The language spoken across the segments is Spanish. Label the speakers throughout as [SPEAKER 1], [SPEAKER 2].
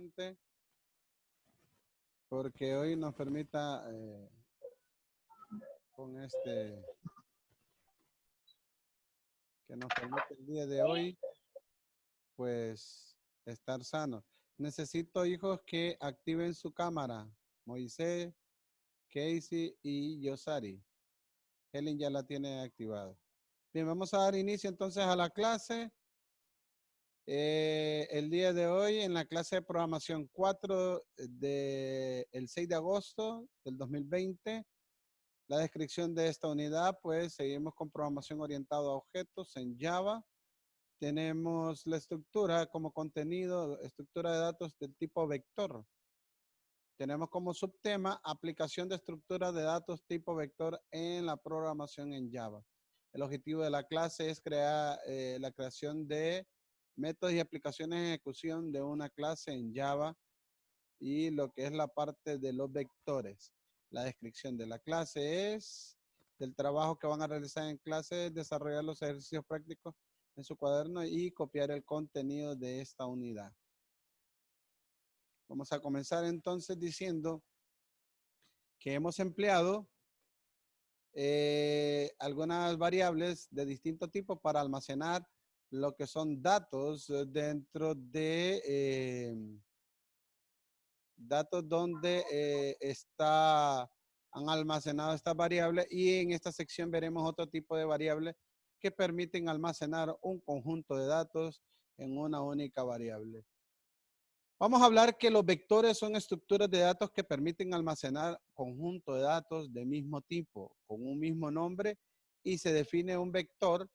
[SPEAKER 1] presente, porque hoy nos permita con que nos permite el día de hoy, pues estar sanos. Necesito, hijos, que activen su cámara. Moisés, Casey y Yosari. Helen ya la tiene activada. Bien, vamos a dar inicio entonces a la clase. El día de hoy en la clase de programación 4 del 6 de agosto del 2020. La descripción de esta unidad, pues seguimos con programación orientada a objetos en Java. Tenemos la estructura como contenido, estructura de datos del tipo vector. Tenemos como subtema aplicación de estructura de datos tipo vector en la programación en Java. El objetivo de la clase es crear la creación de métodos y aplicaciones de ejecución de una clase en Java y lo que es la parte de los vectores. La descripción de la clase es del trabajo que van a realizar en clase, desarrollar los ejercicios prácticos en su cuaderno y copiar el contenido de esta unidad. Vamos a comenzar entonces diciendo que hemos empleado algunas variables de distinto tipo para almacenar lo que son datos dentro de datos donde han almacenado estas variables, y en esta sección veremos otro tipo de variables que permiten almacenar un conjunto de datos en una única variable. Vamos a hablar que los vectores son estructuras de datos que permiten almacenar conjunto de datos de mismo tipo, con un mismo nombre, y se define un vector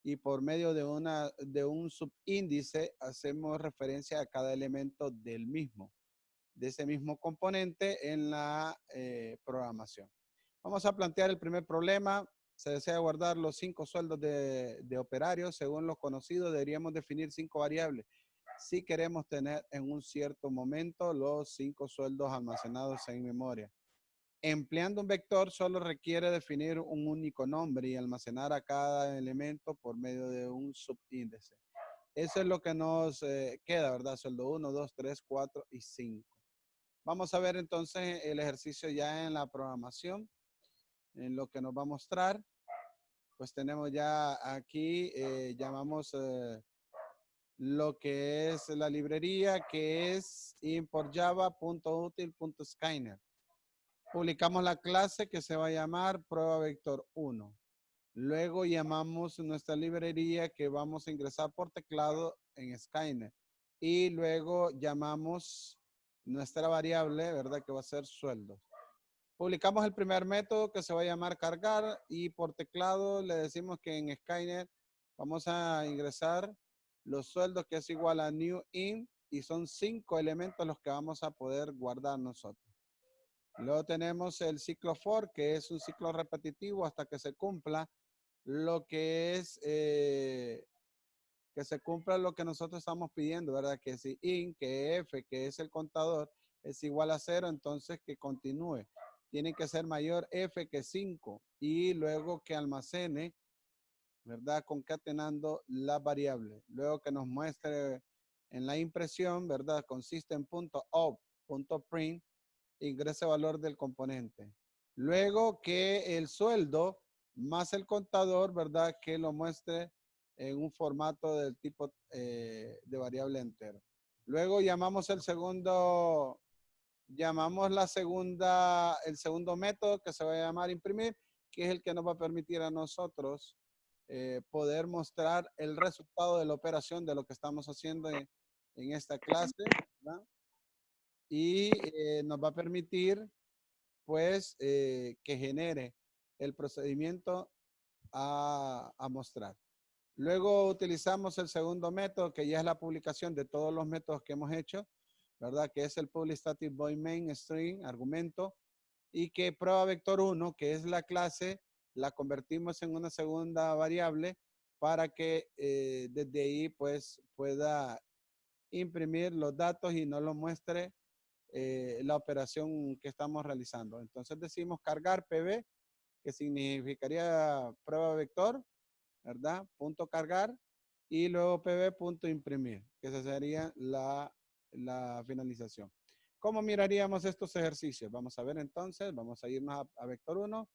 [SPEAKER 1] y por medio de un subíndice hacemos referencia a cada elemento del mismo, de ese mismo componente en la programación. Vamos a plantear el primer problema. Se desea guardar los 5 sueldos de operarios. Según lo conocido, deberíamos definir 5 variables si queremos tener en un cierto momento los 5 sueldos almacenados en memoria. Empleando un vector solo requiere definir un único nombre y almacenar a cada elemento por medio de un subíndice. Eso es lo que nos queda, ¿verdad? Sueldo 1, 2, 3, 4 y 5. Vamos a ver entonces el ejercicio ya en la programación, en lo que nos va a mostrar. Pues tenemos ya aquí, llamamos lo que es la librería, que es import.java.util.skynet. Publicamos la clase que se va a llamar prueba vector 1. Luego llamamos nuestra librería que vamos a ingresar por teclado en Skynet. Y luego llamamos nuestra variable, ¿verdad? Que va a ser sueldos. Publicamos el primer método que se va a llamar cargar, y por teclado le decimos que en Skynet vamos a ingresar los sueldos, que es igual a new in, y son 5 elementos los que vamos a poder guardar nosotros. Luego tenemos el ciclo for, que es un ciclo repetitivo hasta que se cumpla lo que es, que se cumpla lo que nosotros estamos pidiendo, ¿verdad? Que si in, que f, que es el contador, es igual a 0, entonces que continúe. Tiene que ser mayor f que 5 y luego que almacene, ¿verdad? Concatenando la variable. Luego que nos muestre en la impresión, ¿verdad? Consiste en .out.print, ingrese valor del componente. Luego que el sueldo más el contador, ¿verdad? Que lo muestre en un formato del tipo de variable entero. Luego llamamos el segundo método que se va a llamar imprimir, que es el que nos va a permitir a nosotros poder mostrar el resultado de la operación de lo que estamos haciendo en esta clase, ¿verdad? Y nos va a permitir, pues, que genere el procedimiento a mostrar. Luego utilizamos el segundo método, que ya es la publicación de todos los métodos que hemos hecho, ¿verdad? Que es el public static void main string, argumento, y que prueba vector 1, que es la clase, la convertimos en una segunda variable para que desde ahí pues pueda imprimir los datos y no lo muestre la operación que estamos realizando. Entonces decimos cargar pb, que significaría prueba vector, ¿verdad? Punto cargar, y luego pb punto imprimir, que esa sería la la finalización. ¿Cómo miraríamos estos ejercicios? Vamos a ver entonces, vamos a irnos a vector 1.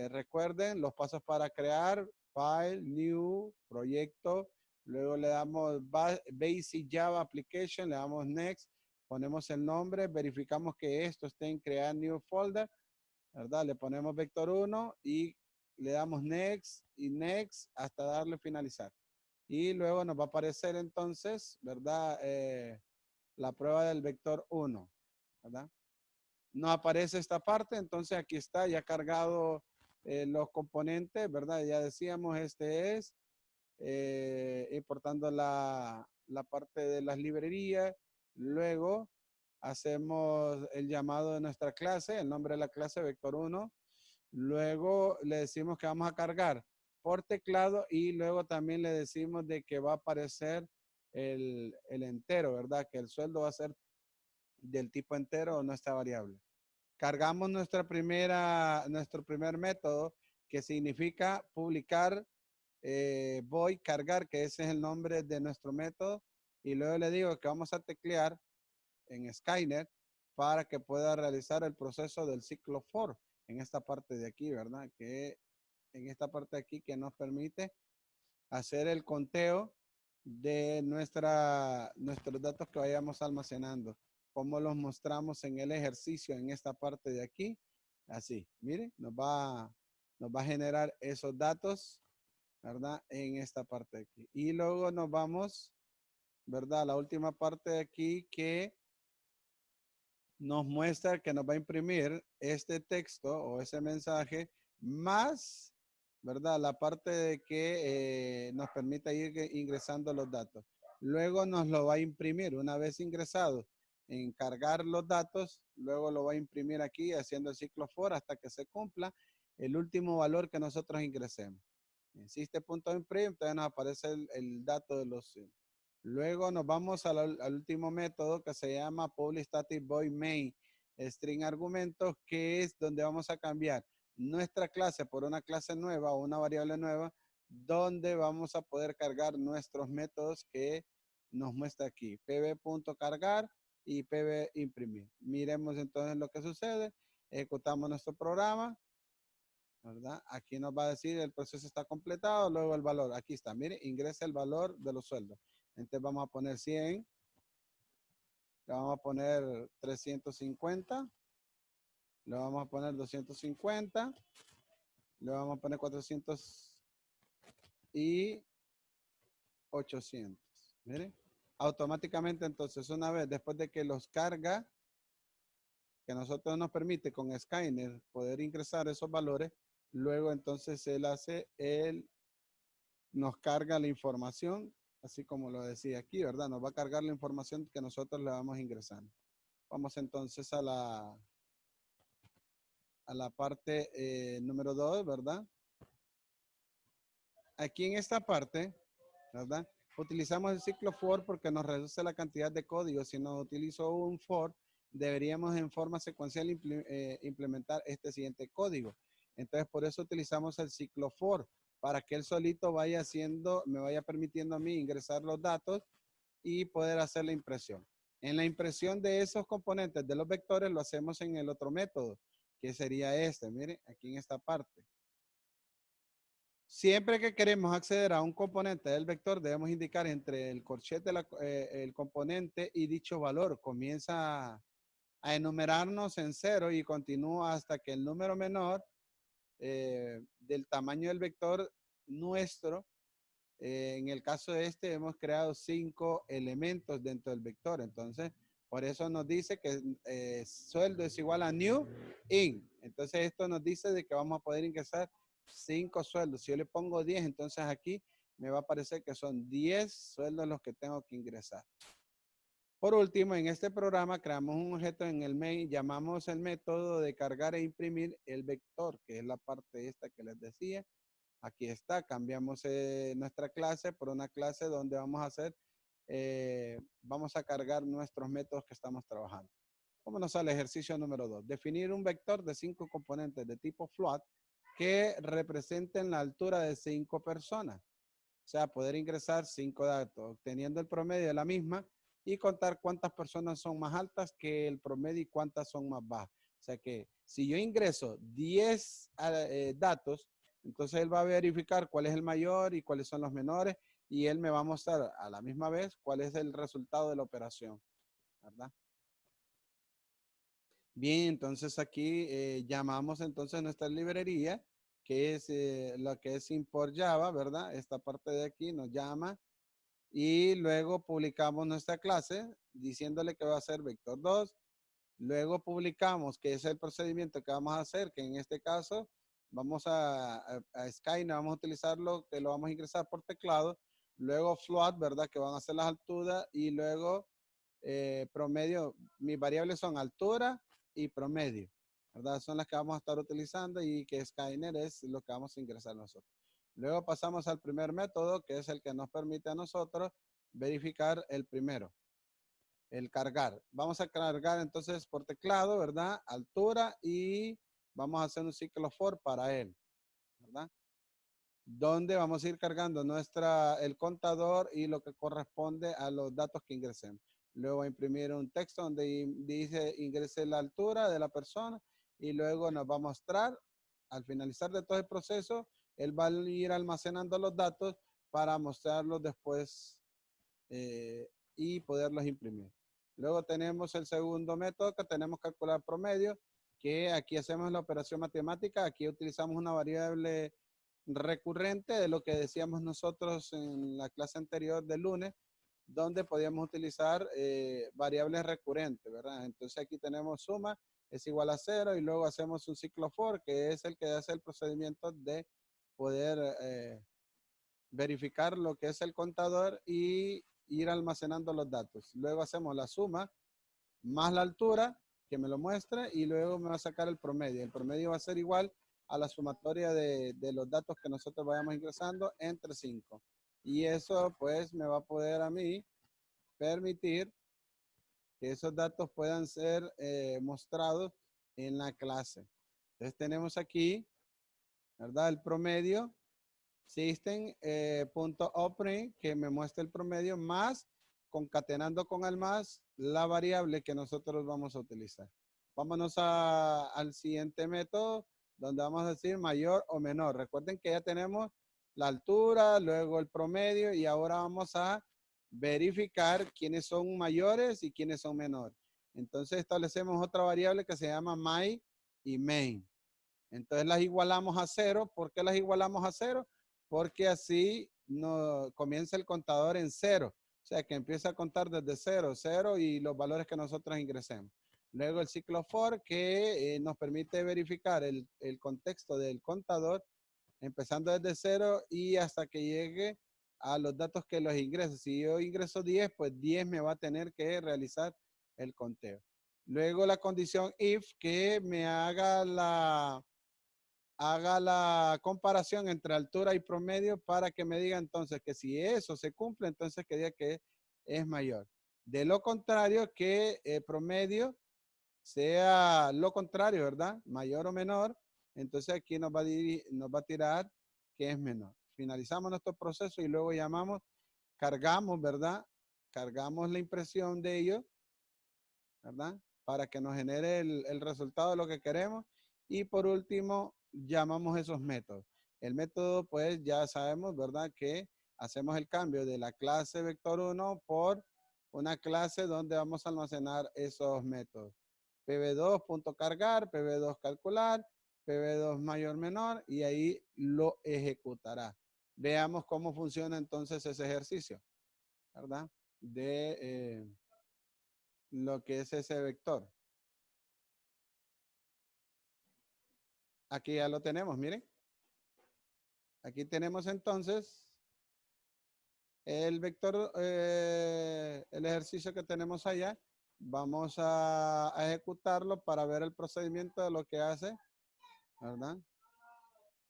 [SPEAKER 1] Recuerden los pasos para crear, file, new, proyecto, luego le damos basic Java application, le damos next, ponemos el nombre, verificamos que esto esté en crear new folder, ¿verdad? Le ponemos vector 1 y le damos next y next hasta darle finalizar. Y luego nos va a aparecer entonces, ¿verdad? La prueba del vector 1, ¿verdad? No aparece esta parte, entonces aquí está ya cargado los componentes, ¿verdad? Ya decíamos, este es importando la parte de las librerías. Luego hacemos el llamado de nuestra clase, el nombre de la clase, vector 1. Luego le decimos que vamos a cargar por teclado y luego también le decimos de que va a aparecer el entero, ¿verdad? Que el sueldo va a ser del tipo entero o nuestra variable. Cargamos nuestro primer método, que significa publicar, voy cargar, que ese es el nombre de nuestro método, y luego le digo que vamos a teclear en Skynet para que pueda realizar el proceso del ciclo for en esta parte de aquí, ¿verdad? Que en esta parte de aquí que nos permite hacer el conteo de nuestros datos que vayamos almacenando. Como los mostramos en el ejercicio en esta parte de aquí. Así, miren, nos va a generar esos datos, ¿verdad? En esta parte de aquí. Y luego nos vamos, ¿verdad? A la última parte de aquí que nos muestra que nos va a imprimir este texto o ese mensaje más, ¿verdad? La parte de que nos permite ir ingresando los datos. Luego nos lo va a imprimir una vez ingresado en cargar los datos, luego lo va a imprimir aquí haciendo el ciclo for hasta que se cumpla el último valor que nosotros ingresemos. En System.imprint, entonces nos aparece el dato de los Luego nos vamos al último método que se llama public static void main string argumentos, que es donde vamos a cambiar nuestra clase por una clase nueva o una variable nueva, donde vamos a poder cargar nuestros métodos que nos muestra aquí, pb.cargar y pb.imprimir. Miremos entonces lo que sucede, ejecutamos nuestro programa, ¿verdad? Aquí nos va a decir el proceso está completado, luego el valor, aquí está, mire, ingresa el valor de los sueldos. Entonces vamos a poner 100, le vamos a poner 350, le vamos a poner 250, le vamos a poner 400 y 800. Mire, automáticamente entonces una vez después de que los carga, que nosotros nos permite con Skynet poder ingresar esos valores, luego entonces él hace nos carga la información, así como lo decía aquí, ¿verdad? Nos va a cargar la información que nosotros le vamos ingresando. Vamos entonces a la parte número 2, ¿verdad? Aquí en esta parte, ¿verdad? Utilizamos el ciclo for porque nos reduce la cantidad de código. Si no utilizo un for, deberíamos en forma secuencial implementar este siguiente código. Entonces, por eso utilizamos el ciclo for, para que él solito vaya haciendo, me vaya permitiendo a mí ingresar los datos y poder hacer la impresión. En la impresión de esos componentes de los vectores lo hacemos en el otro método, que sería este, miren, aquí en esta parte. Siempre que queremos acceder a un componente del vector, debemos indicar entre el corchete, el componente y dicho valor. Comienza a enumerarnos en 0 y continúa hasta que el número menor del tamaño del vector nuestro, en el caso de este, hemos creado 5 elementos dentro del vector. Entonces, por eso nos dice que sueldo es igual a new in. Entonces, esto nos dice de que vamos a poder ingresar 5 sueldos. Si yo le pongo 10, entonces aquí me va a aparecer que son 10 sueldos los que tengo que ingresar. Por último, en este programa creamos un objeto en el main, llamamos el método de cargar e imprimir el vector, que es la parte esta que les decía. Aquí está, cambiamos nuestra clase por una clase donde vamos a hacer, vamos a cargar nuestros métodos que estamos trabajando. Vámonos al ejercicio número 2. Definir un vector de 5 componentes de tipo float que representen la altura de 5 personas. O sea, poder ingresar 5 datos. Obteniendo el promedio de la misma, y contar cuántas personas son más altas que el promedio y cuántas son más bajas. O sea que si yo ingreso 10 datos, entonces él va a verificar cuál es el mayor y cuáles son los menores y él me va a mostrar a la misma vez cuál es el resultado de la operación, ¿verdad? Bien, entonces aquí llamamos entonces nuestra librería, que es lo que es import Java, ¿verdad? Esta parte de aquí nos llama y luego publicamos nuestra clase diciéndole que va a ser vector 2. Luego publicamos que es el procedimiento que vamos a hacer, que en este caso vamos a Skynet, vamos a utilizarlo, que lo vamos a ingresar por teclado. Luego float, ¿verdad? Que van a ser las alturas y luego promedio. Mis variables son altura y promedio, ¿verdad? Son las que vamos a estar utilizando y que Skynet es lo que vamos a ingresar nosotros. Luego pasamos al primer método, que es el que nos permite a nosotros verificar el primero, el cargar. Vamos a cargar entonces por teclado, ¿verdad? Altura y vamos a hacer un ciclo for para él, ¿verdad? Donde vamos a ir cargando el contador y lo que corresponde a los datos que ingresemos. Luego a imprimir un texto donde dice ingrese la altura de la persona y luego nos va a mostrar, al finalizar de todo el proceso, él va a ir almacenando los datos para mostrarlos después y poderlos imprimir. Luego tenemos el segundo método que tenemos que calcular promedio, que aquí hacemos la operación matemática. Aquí utilizamos una variable recurrente de lo que decíamos nosotros en la clase anterior del lunes, donde podíamos utilizar variables recurrentes, ¿verdad? Entonces aquí tenemos suma es igual a 0 y luego hacemos un ciclo for, que es el que hace el procedimiento de poder verificar lo que es el contador y ir almacenando los datos. Luego hacemos la suma más la altura, que me lo muestre, y luego me va a sacar el promedio. El promedio va a ser igual a la sumatoria de los datos que nosotros vayamos ingresando entre 5. Y eso pues me va a poder a mí permitir que esos datos puedan ser mostrados en la clase. Entonces tenemos aquí, ¿verdad? El promedio system.opening que me muestra el promedio más concatenando con el más la variable que nosotros vamos a utilizar. Vámonos al siguiente método donde vamos a decir mayor o menor. Recuerden que ya tenemos la altura, luego el promedio y ahora vamos a verificar quiénes son mayores y quiénes son menores. Entonces establecemos otra variable que se llama my y main. Entonces las igualamos a 0. ¿Por qué las igualamos a 0? Porque así no, comienza el contador en 0. O sea que empieza a contar desde 0, 0 y los valores que nosotros ingresemos. Luego el ciclo for que nos permite verificar el contexto del contador empezando desde 0 y hasta que llegue a los datos que los ingrese. Si yo ingreso 10, pues 10 me va a tener que realizar el conteo. Luego la condición if que me haga la comparación entre altura y promedio para que me diga entonces que si eso se cumple, entonces que diga que es mayor. De lo contrario, que promedio sea lo contrario, ¿verdad? Mayor o menor, entonces aquí nos va a tirar que es menor. Finalizamos nuestro proceso y luego llamamos, cargamos, ¿verdad? Cargamos la impresión de ello, ¿verdad? Para que nos genere el resultado de lo que queremos. Y por último, llamamos esos métodos. El método, pues ya sabemos, ¿verdad? Que hacemos el cambio de la clase vector 1 por una clase donde vamos a almacenar esos métodos. pb2.cargar, pb2 calcular, pb2 mayor menor y ahí lo ejecutará. Veamos cómo funciona entonces ese ejercicio, ¿verdad? De lo que es ese vector. Aquí ya lo tenemos, miren. Aquí tenemos entonces el vector, el ejercicio que tenemos allá. Vamos a ejecutarlo para ver el procedimiento de lo que hace, ¿verdad?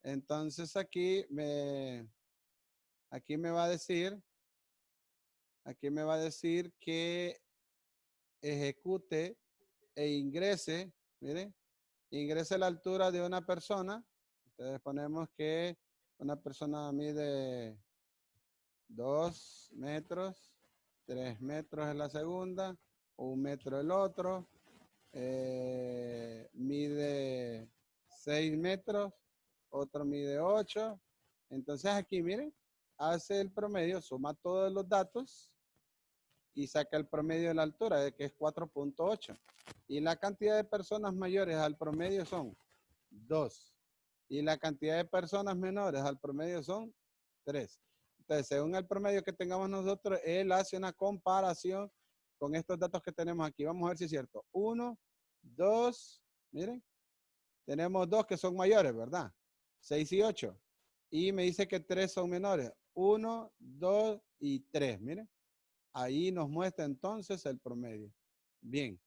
[SPEAKER 1] Entonces aquí me va a decir que ejecute e ingrese, mire, ingrese la altura de una persona. Entonces ponemos que una persona mide 2 metros 3 metros es la segunda, 1 metro el otro, mide 6 metros, otro mide 8. Entonces aquí, miren, hace el promedio, suma todos los datos y saca el promedio de la altura, de que es 4.8. Y la cantidad de personas mayores al promedio son 2. Y la cantidad de personas menores al promedio son 3. Entonces, según el promedio que tengamos nosotros, él hace una comparación con estos datos que tenemos aquí. Vamos a ver si es cierto. 1, 2, miren, tenemos 2 que son mayores, ¿verdad? 6 y 8. Y me dice que 3 son menores. 1, 2 y 3, miren. Ahí nos muestra entonces el promedio. Bien.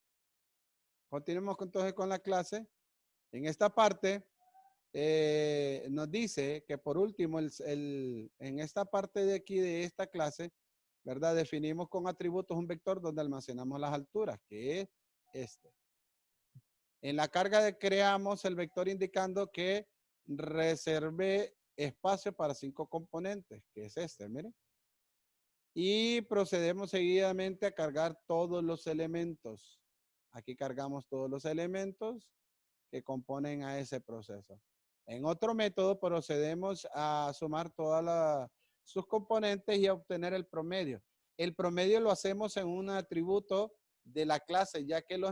[SPEAKER 1] Continuemos entonces con la clase. En esta parte nos dice que por último, en esta parte de aquí de esta clase, ¿verdad? Definimos con atributos un vector donde almacenamos las alturas, que es este. En la carga de creamos el vector indicando que reservé espacio para 5 componentes, que es este, miren. Y procedemos seguidamente a cargar todos los elementos. Aquí cargamos todos los elementos que componen a ese proceso. En otro método procedemos a sumar todas sus componentes y a obtener el promedio. El promedio lo hacemos en un atributo de la clase, ya que lo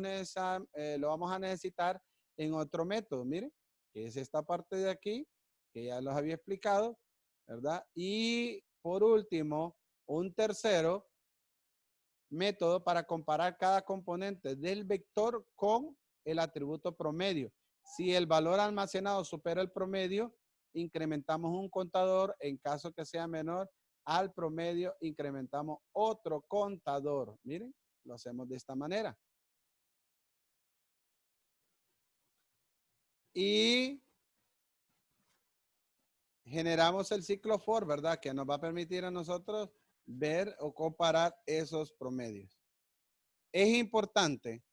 [SPEAKER 1] vamos a necesitar en otro método. Miren, que es esta parte de aquí, que ya los había explicado, ¿verdad? Y por último, un tercero método para comparar cada componente del vector con el atributo promedio. Si el valor almacenado supera el promedio, incrementamos un contador. En caso que sea menor al promedio, incrementamos otro contador. Miren, lo hacemos de esta manera. Y generamos el ciclo for, ¿verdad? Que nos va a permitir a nosotros ver o comparar esos promedios. Es importante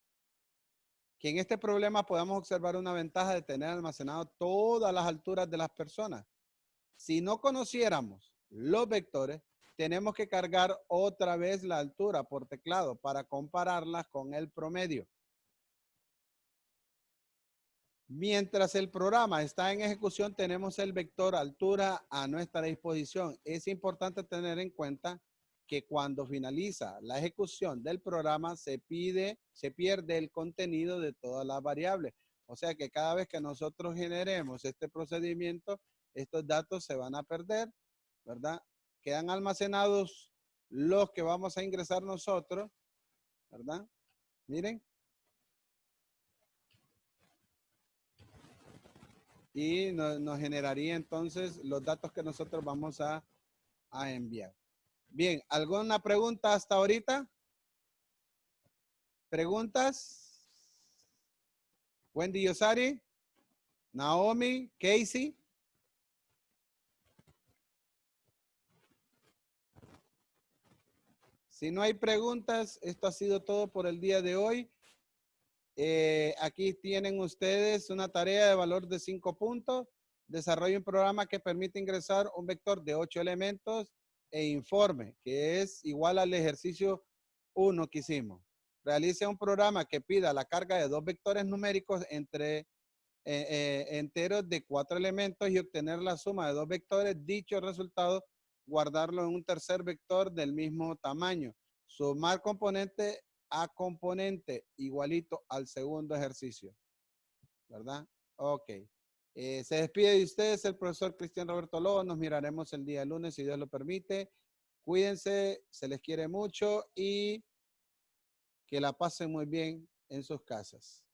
[SPEAKER 1] que en este problema podamos observar una ventaja de tener almacenado todas las alturas de las personas. Si no conociéramos los vectores, tenemos que cargar otra vez la altura por teclado para compararlas con el promedio. Mientras el programa está en ejecución, tenemos el vector altura a nuestra disposición. Es importante tener en cuenta que cuando finaliza la ejecución del programa se pierde el contenido de todas las variables. O sea que cada vez que nosotros generemos este procedimiento, estos datos se van a perder, ¿verdad? Quedan almacenados los que vamos a ingresar nosotros, ¿verdad? Miren. Y nos generaría entonces los datos que nosotros vamos a enviar. Bien, ¿alguna pregunta hasta ahorita? ¿Preguntas? Wendy Yosari, Naomi, Casey. Si no hay preguntas, esto ha sido todo por el día de hoy. Aquí tienen ustedes una tarea de valor de 5 puntos. Desarrolle un programa que permite ingresar un vector de 8 elementos e informe, que es igual al ejercicio 1 que hicimos. Realice un programa que pida la carga de 2 vectores numéricos entre enteros de 4 elementos y obtener la suma de 2 vectores. Dicho resultado, guardarlo en un tercer vector del mismo tamaño. Sumar componente a componente igualito al segundo ejercicio, ¿verdad? Ok. Se despide de ustedes el profesor Cristian Roberto Lobo. Nos miraremos el día lunes, si Dios lo permite. Cuídense, se les quiere mucho y que la pasen muy bien en sus casas.